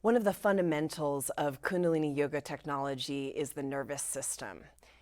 One of the fundamentals of Kundalini Yoga technology is the nervous system.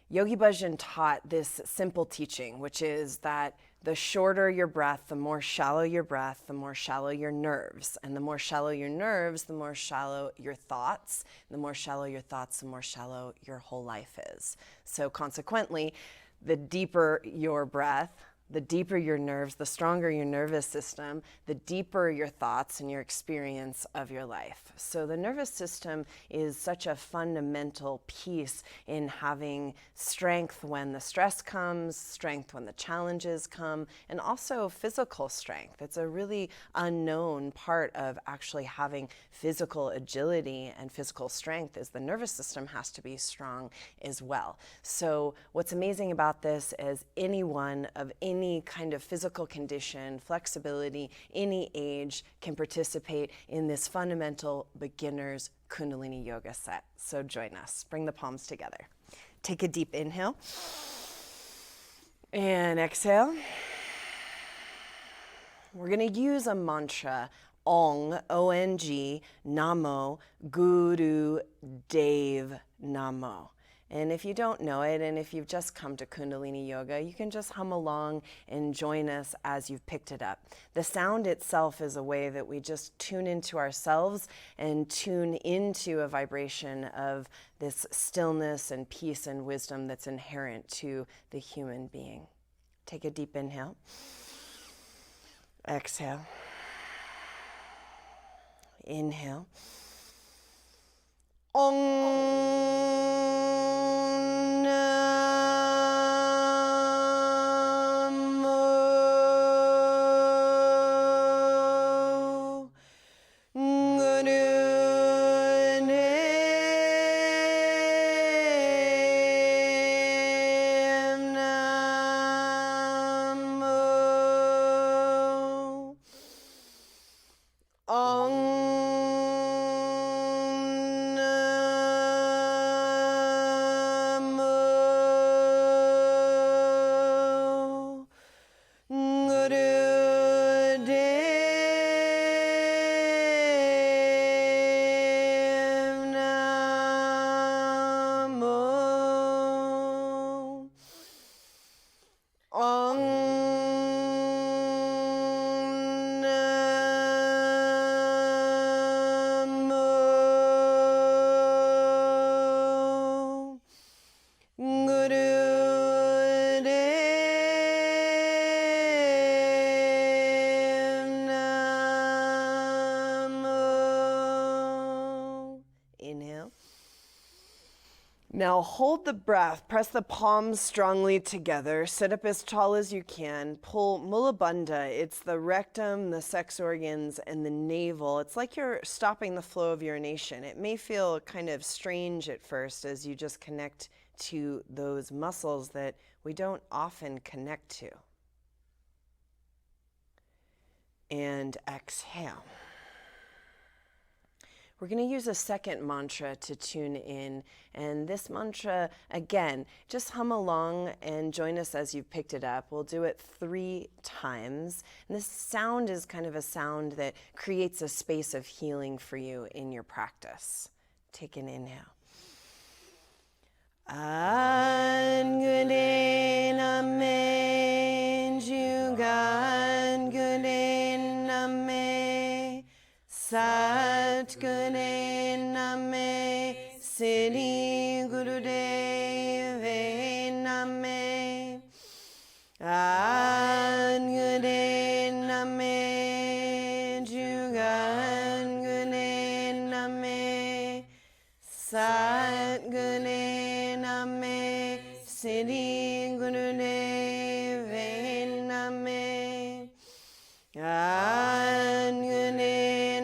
Yogi Bhajan taught this simple teaching, which is that the shorter your breath, the more shallow your breath, the more shallow your nerves. And the more shallow your nerves, the more shallow your thoughts. And the more shallow your thoughts, the more shallow your whole life is. So consequently, the deeper your breath, the deeper your nerves, the stronger your nervous system, the deeper your thoughts and your experience of your life. So the nervous system is such a fundamental piece in having strength when the stress comes, strength when the challenges come, and also physical strength. It's a really unknown part of actually having physical agility and physical strength is the nervous system has to be strong as well. So what's amazing about this is anyone of any kind of physical condition, flexibility, any age can participate in this fundamental beginner's Kundalini Yoga set. So join us. Bring the palms together. Take a deep inhale and exhale. We're going to use a mantra, Ong, O-N-G, Namo, Guru Dev Namo. And if you don't know it, and if you've just come to Kundalini Yoga, you can just hum along and join us as you've picked it up. The sound itself is a way that we just tune into ourselves and tune into a vibration of this stillness and peace and wisdom that's inherent to the human being. Take a deep inhale. Exhale. Inhale. Now hold the breath, press the palms strongly together, sit up as tall as you can, pull Mula Bandha, it's the rectum, the sex organs, and the navel. It's like you're stopping the flow of urination. It may feel kind of strange at first as you just connect to those muscles that we don't often connect to. And exhale. We're going to use a second mantra to tune in, and this mantra, again, just hum along and join us as you've picked it up. We'll do it 3 times, and this sound is kind of a sound that creates a space of healing for you in your practice. Take an inhale. Angune Name Jugat Name Sat Gune Name Siddhi Guru Deve Name Angune Name Jugat Name Sat Gune Name Siddhi Guru Deve Name Angune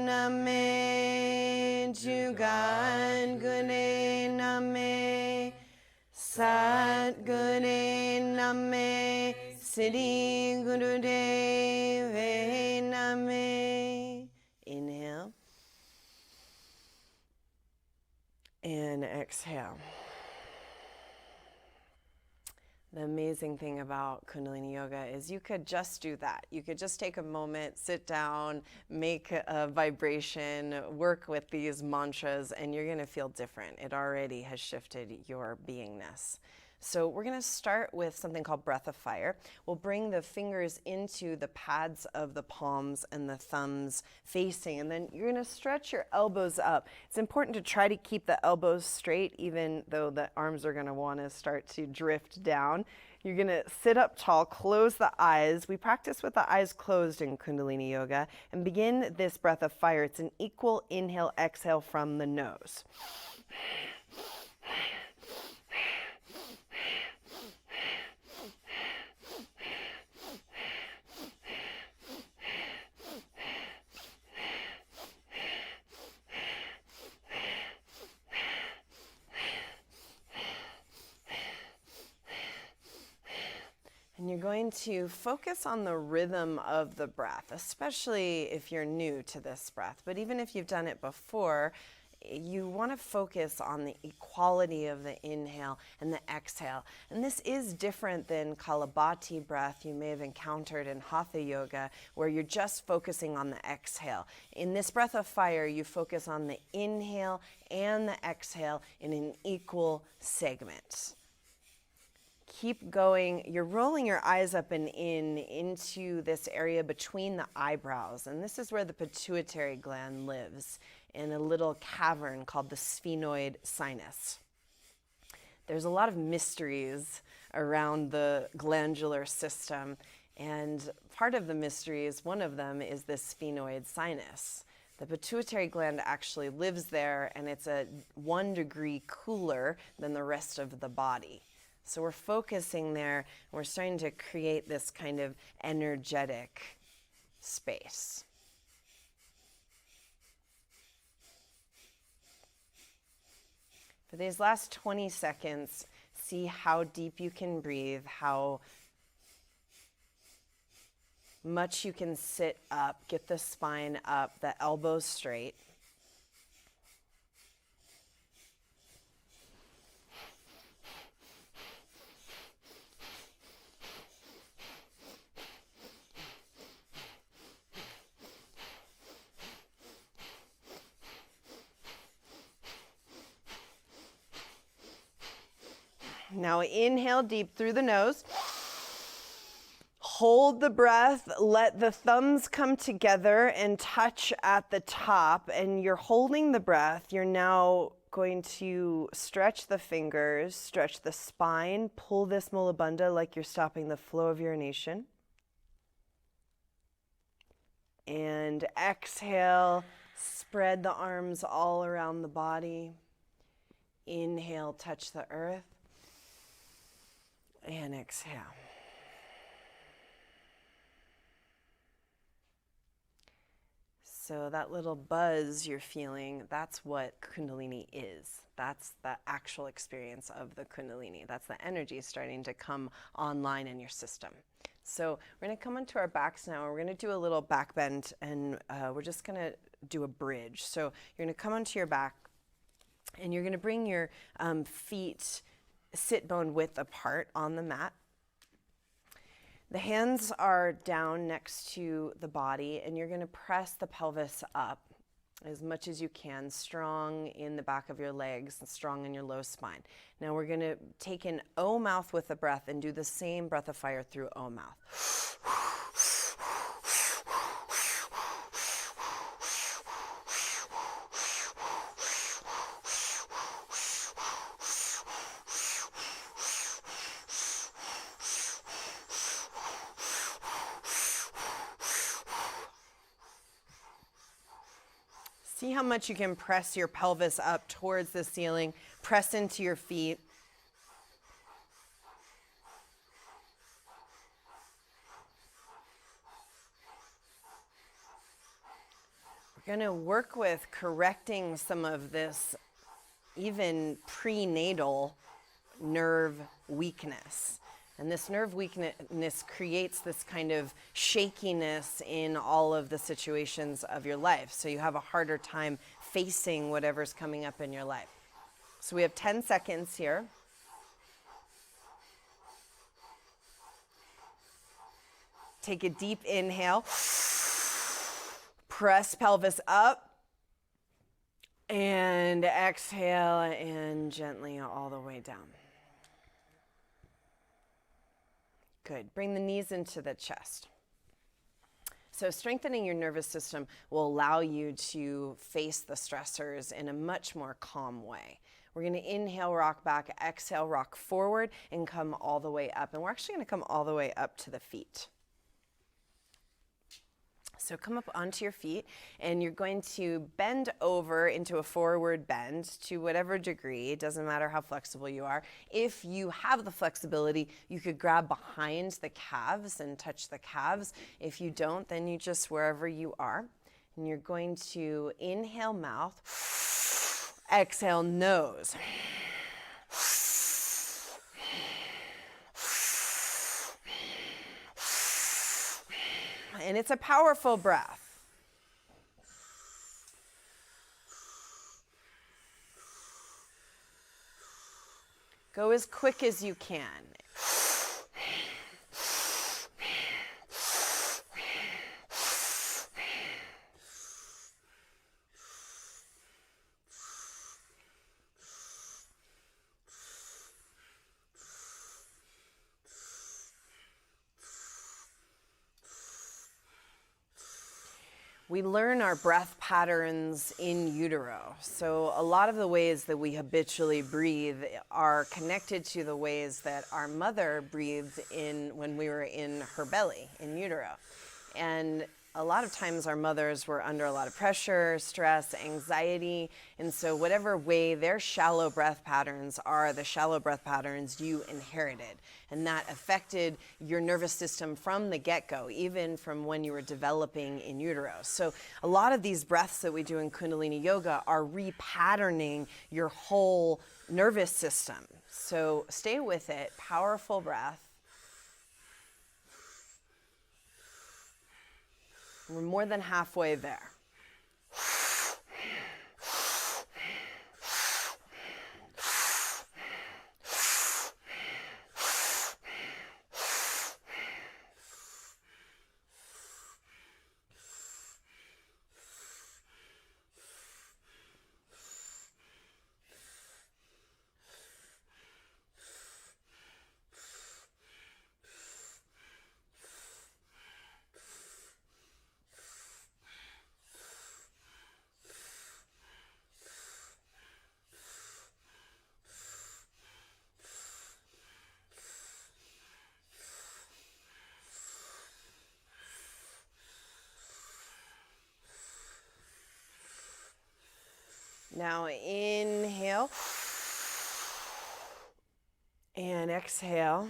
Name Jugat Name Sat Gune Name Siddhi Guru Deve Name. Inhale. And exhale. The amazing thing about Kundalini Yoga is you could just do that. You could just take a moment, sit down, make a vibration, work with these mantras, and you're going to feel different. It already has shifted your beingness. So we're going to start with something called breath of fire. We'll bring the fingers into the pads of the palms and the thumbs facing, and then you're going to stretch your elbows up. It's important to try to keep the elbows straight, even though the arms are going to want to start to drift down. You're going to sit up tall, close the eyes. We practice with the eyes closed in Kundalini Yoga and begin this breath of fire. It's an equal inhale, exhale from the nose. And you're going to focus on the rhythm of the breath, especially if you're new to this breath. But even if you've done it before, you want to focus on the equality of the inhale and the exhale. And this is different than Kalabati breath you may have encountered in Hatha Yoga, where you're just focusing on the exhale. In this breath of fire, you focus on the inhale and the exhale in an equal segment. Keep going. You're rolling your eyes up and into this area between the eyebrows. And this is where the pituitary gland lives, in a little cavern called the sphenoid sinus. There's a lot of mysteries around the glandular system. And part of the mysteries, one of them is the sphenoid sinus. The pituitary gland actually lives there, and it's 1 degree cooler than the rest of the body. So we're focusing there, and we're starting to create this kind of energetic space. For these last 20 seconds, see how deep you can breathe, how much you can sit up, get the spine up, the elbows straight. Now inhale deep through the nose. Hold the breath, let the thumbs come together and touch at the top, and you're holding the breath. You're now going to stretch the fingers, stretch the spine, pull this Mulabandha like you're stopping the flow of urination. And exhale, spread the arms all around the body. Inhale, touch the earth. And exhale. So that little buzz you're feeling, that's what Kundalini is. That's the actual experience of the Kundalini. That's the energy starting to come online in your system. So we're going to come onto our backs now. We're going to do a little back bend, and we're just going to do a bridge. So you're going to come onto your back, and you're going to bring your feet sit bone width apart on the mat. The hands are down next to the body, and you're going to press the pelvis up as much as you can, strong in the back of your legs and strong in your low spine. Now we're going to take in O mouth with the breath and do the same breath of fire through O mouth. See how much you can press your pelvis up towards the ceiling. Press into your feet. We're going to work with correcting some of this even prenatal nerve weakness. And this nerve weakness creates this kind of shakiness in all of the situations of your life. So you have a harder time facing whatever's coming up in your life. So we have 10 seconds here. Take a deep inhale. Press pelvis up. And exhale and gently all the way down. Good. Bring the knees into the chest. So strengthening your nervous system will allow you to face the stressors in a much more calm way. We're going to inhale, rock back, exhale, rock forward, and come all the way up. And we're actually going to come all the way up to the feet. So come up onto your feet, and you're going to bend over into a forward bend to whatever degree. It doesn't matter how flexible you are. If you have the flexibility, you could grab behind the calves and touch the calves. If you don't, then you just wherever you are. And you're going to inhale mouth, exhale nose. And it's a powerful breath. Go as quick as you can. We learn our breath patterns in utero. So a lot of the ways that we habitually breathe are connected to the ways that our mother breathed in when we were in her belly, in utero. And a lot of times our mothers were under a lot of pressure, stress, anxiety, and so whatever way their shallow breath patterns are, the shallow breath patterns you inherited. And that affected your nervous system from the get-go, even from when you were developing in utero. So a lot of these breaths that we do in Kundalini Yoga are repatterning your whole nervous system. So stay with it, powerful breath. We're more than halfway there. Now inhale and exhale.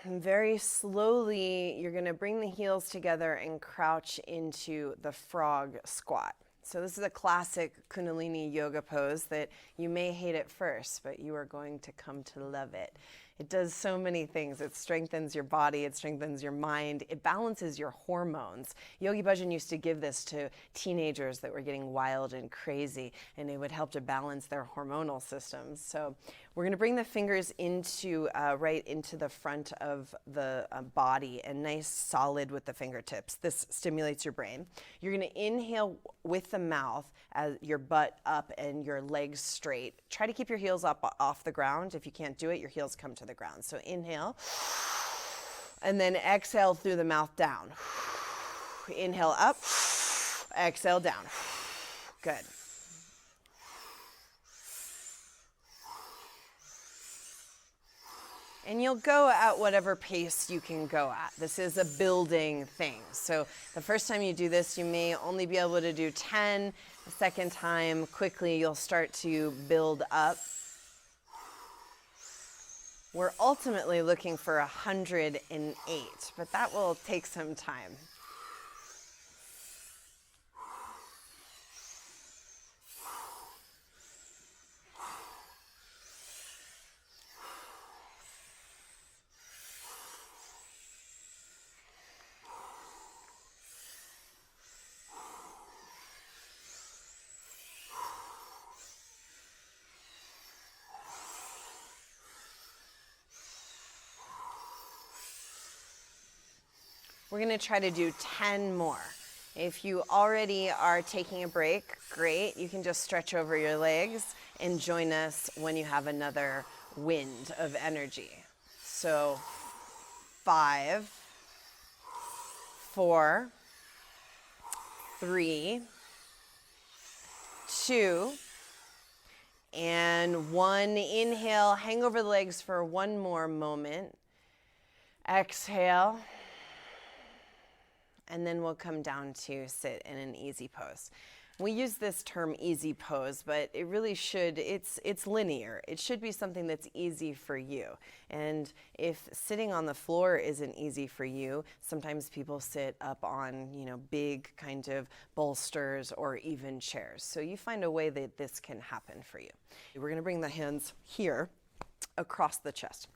And very slowly, you're going to bring the heels together and crouch into the frog squat. So this is a classic Kundalini Yoga pose that you may hate at first, but you are going to come to love it. It does so many things. It strengthens your body, it strengthens your mind, it balances your hormones. Yogi Bhajan used to give this to teenagers that were getting wild and crazy, and it would help to balance their hormonal systems. So we're going to bring the fingers into right into the front of the body and nice solid with the fingertips. This stimulates your brain. You're going to inhale with the mouth as your butt up and your legs straight. Try to keep your heels up off the ground. If you can't do it, your heels come to the ground. So inhale, and then exhale through the mouth down. Inhale up, exhale down. Good. And you'll go at whatever pace you can go at. This is a building thing. So the first time you do this, you may only be able to do 10. The second time, quickly, you'll start to build up. We're ultimately looking for 108, but that will take some time. We're going to try to do 10 more. If you already are taking a break, great. You can just stretch over your legs and join us when you have another wind of energy. So 5, 4, 3, 2, and 1. Inhale, hang over the legs for one more moment. Exhale. And then we'll come down to sit in an easy pose. We use this term easy pose, but it really should, it's linear. It should be something that's easy for you. And if sitting on the floor isn't easy for you, sometimes people sit up on, big kind of bolsters or even chairs. So you find a way that this can happen for you. We're gonna bring the hands here across the chest.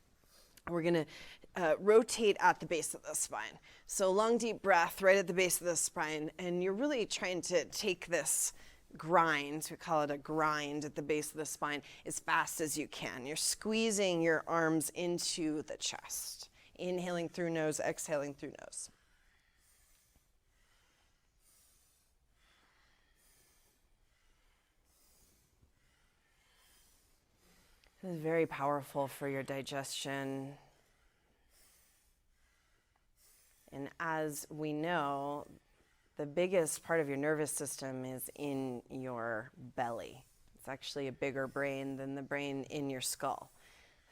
We're going to rotate at the base of the spine. So long, deep breath right at the base of the spine. And you're really trying to take this grind, we call it a grind at the base of the spine, as fast as you can. You're squeezing your arms into the chest. Inhaling through nose, exhaling through nose. This is very powerful for your digestion. And as we know, the biggest part of your nervous system is in your belly. It's actually a bigger brain than the brain in your skull.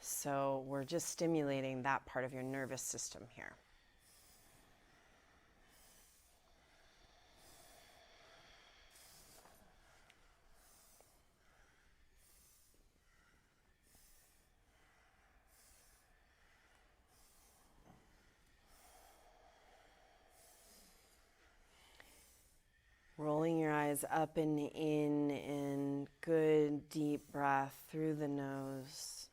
So we're just stimulating that part of your nervous system here. Rolling your eyes up and in, and good deep breath through the nose.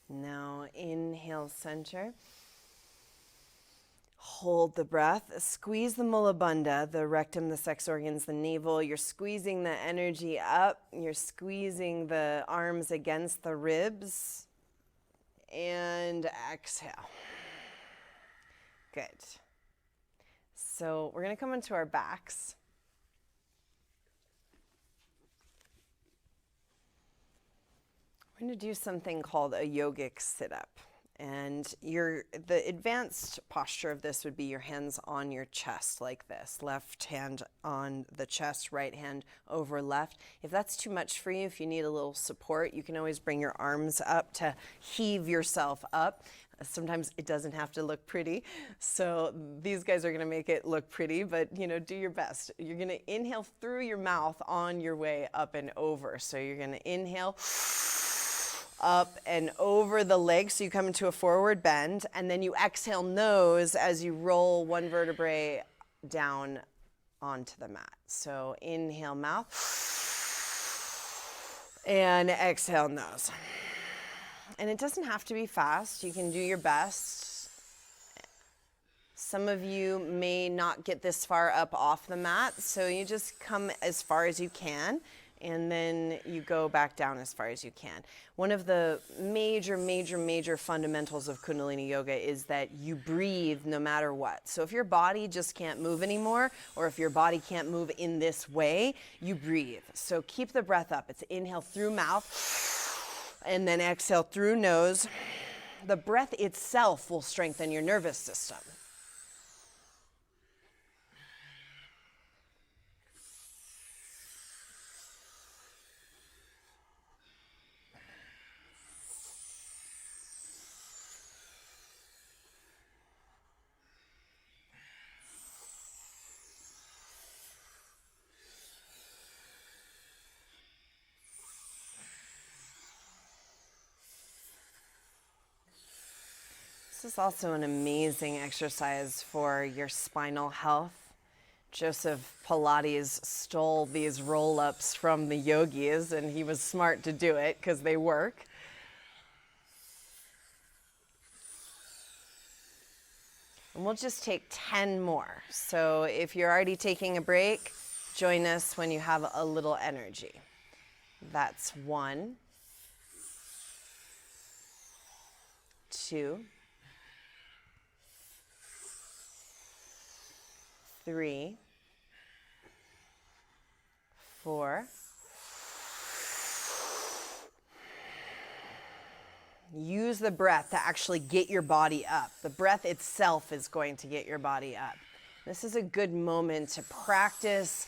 Now inhale, center. Hold the breath. Squeeze the mulla bandha, the rectum, the sex organs, the navel. You're squeezing the energy up. You're squeezing the arms against the ribs. And exhale. Good. So we're going to come into our backs. We're going to do something called a yogic sit-up. And the advanced posture of this would be your hands on your chest like this. Left hand on the chest, right hand over left. If that's too much for you, if you need a little support, you can always bring your arms up to heave yourself up. Sometimes it doesn't have to look pretty. So these guys are gonna make it look pretty, but do your best. You're gonna inhale through your mouth on your way up and over. So you're gonna inhale, up and over the legs, so you come into a forward bend, and then you exhale nose as you roll one vertebrae down onto the mat. So inhale mouth, and exhale nose. And it doesn't have to be fast. You can do your best. Some of you may not get this far up off the mat, so you just come as far as you can, and then you go back down as far as you can. One of the major fundamentals of Kundalini Yoga is that you breathe no matter what. So if your body just can't move anymore, or if your body can't move in this way, you breathe. So keep the breath up. It's inhale through mouth, and then exhale through nose. The breath itself will strengthen your nervous system. This is also an amazing exercise for your spinal health. Joseph Pilates stole these roll-ups from the yogis, and he was smart to do it because they work. And we'll just take 10 more. So if you're already taking a break, join us when you have a little energy. That's 1, 2, 3, 4. Use the breath to actually get your body up. The breath itself is going to get your body up. This is a good moment to practice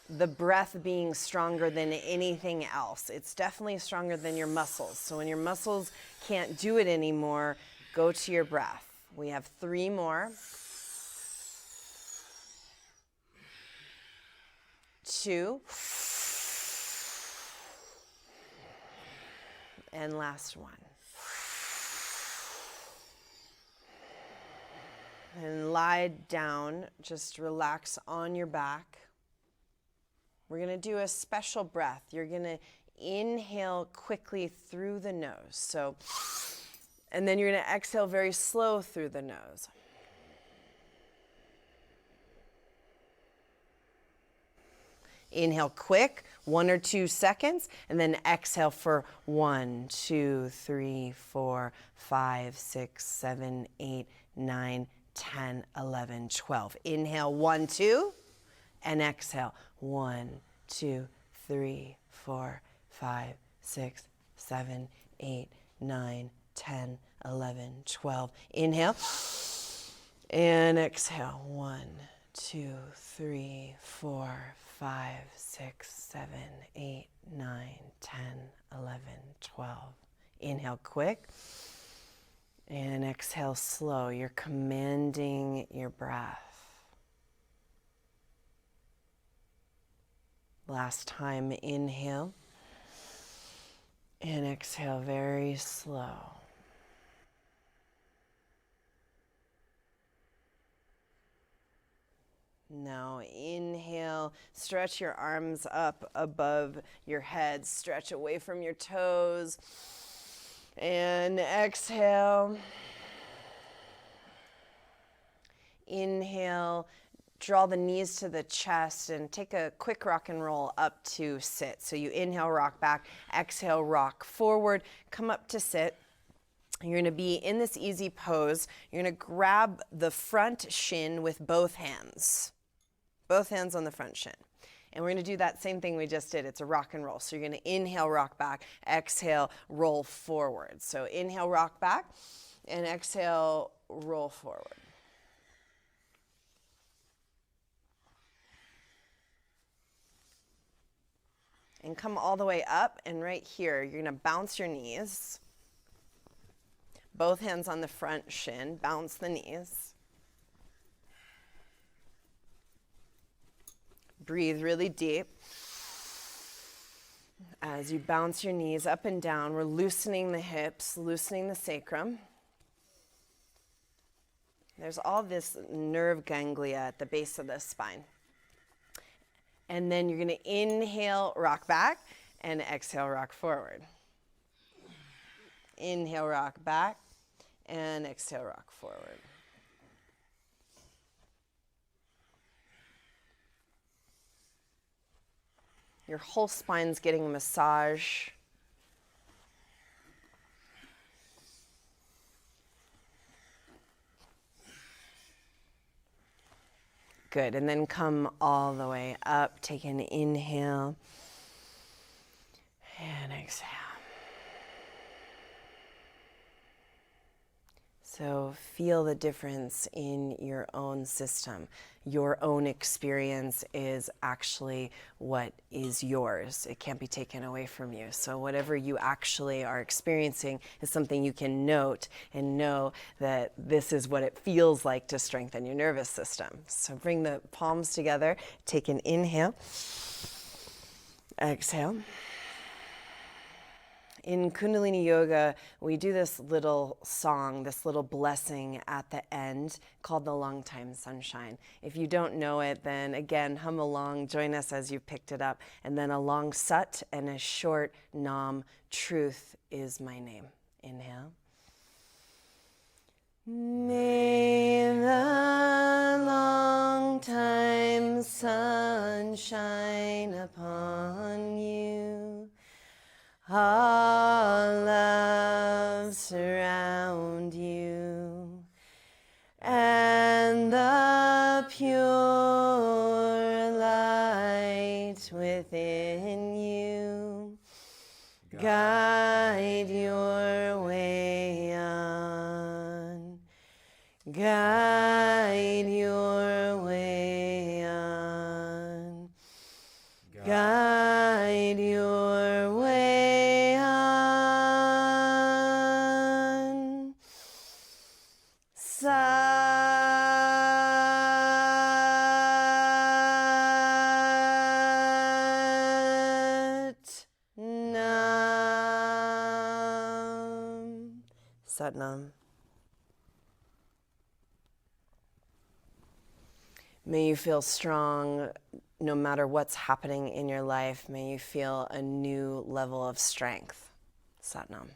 the breath being stronger than anything else. It's definitely stronger than your muscles. So when your muscles can't do it anymore, go to your breath. We have 3 more. 2. And last one. And lie down, just relax on your back. We're going to do a special breath. You're going to inhale quickly through the nose. And then you're going to exhale very slow through the nose. Inhale quick, 1 or 2 seconds, and then exhale for 1, 2, 3, 4, 5, 6, 7, 8, 9, 10, 11, 12. Inhale 1, 2, and exhale 1, 2, 3, 4, 5, 6, 7, 8, 9, 10, 11, 12. Inhale and exhale 1, 2, 3, 4, 5, 6, 7, 8, 9, 10, 11, 12. Inhale quick and exhale slow. You're commanding your breath. Last time, inhale and exhale very slow. Now inhale, stretch your arms up above your head, stretch away from your toes, and exhale. Inhale, draw the knees to the chest and take a quick rock and roll up to sit. So you inhale, rock back, exhale, rock forward, come up to sit. You're going to be in this easy pose. You're going to grab the front shin with both hands on the front shin. And we're going to do that same thing we just did. It's a rock and roll. So you're going to inhale, rock back, exhale, roll forward. So inhale, rock back, and exhale, roll forward. And come all the way up, and right here, you're going to bounce your knees. Both hands on the front shin, bounce the knees. Breathe really deep. As you bounce your knees up and down, we're loosening the hips, loosening the sacrum. There's all this nerve ganglia at the base of the spine. And then you're going to inhale, rock back, and exhale, rock forward. Inhale, rock back, and exhale, rock forward. Your whole spine's getting a massage. Good, and then come all the way up. Take an inhale and exhale. So feel the difference in your own system. Your own experience is actually what is yours. It can't be taken away from you. So whatever you actually are experiencing is something you can note and know that this is what it feels like to strengthen your nervous system. So bring the palms together, take an inhale, exhale. In Kundalini Yoga, we do this little song, this little blessing at the end called the Long Time Sunshine. If you don't know it, then again, hum along, join us as you picked it up. And then a long sat and a short nam, truth is my name. Inhale. May the long time sun shine upon you. All love surround you. And the pure light within you guide your way on. Guide your way on. Guide your way on. Sat Nam. Sat Nam. May you feel strong no matter what's happening in your life. May you feel a new level of strength. Sat Nam.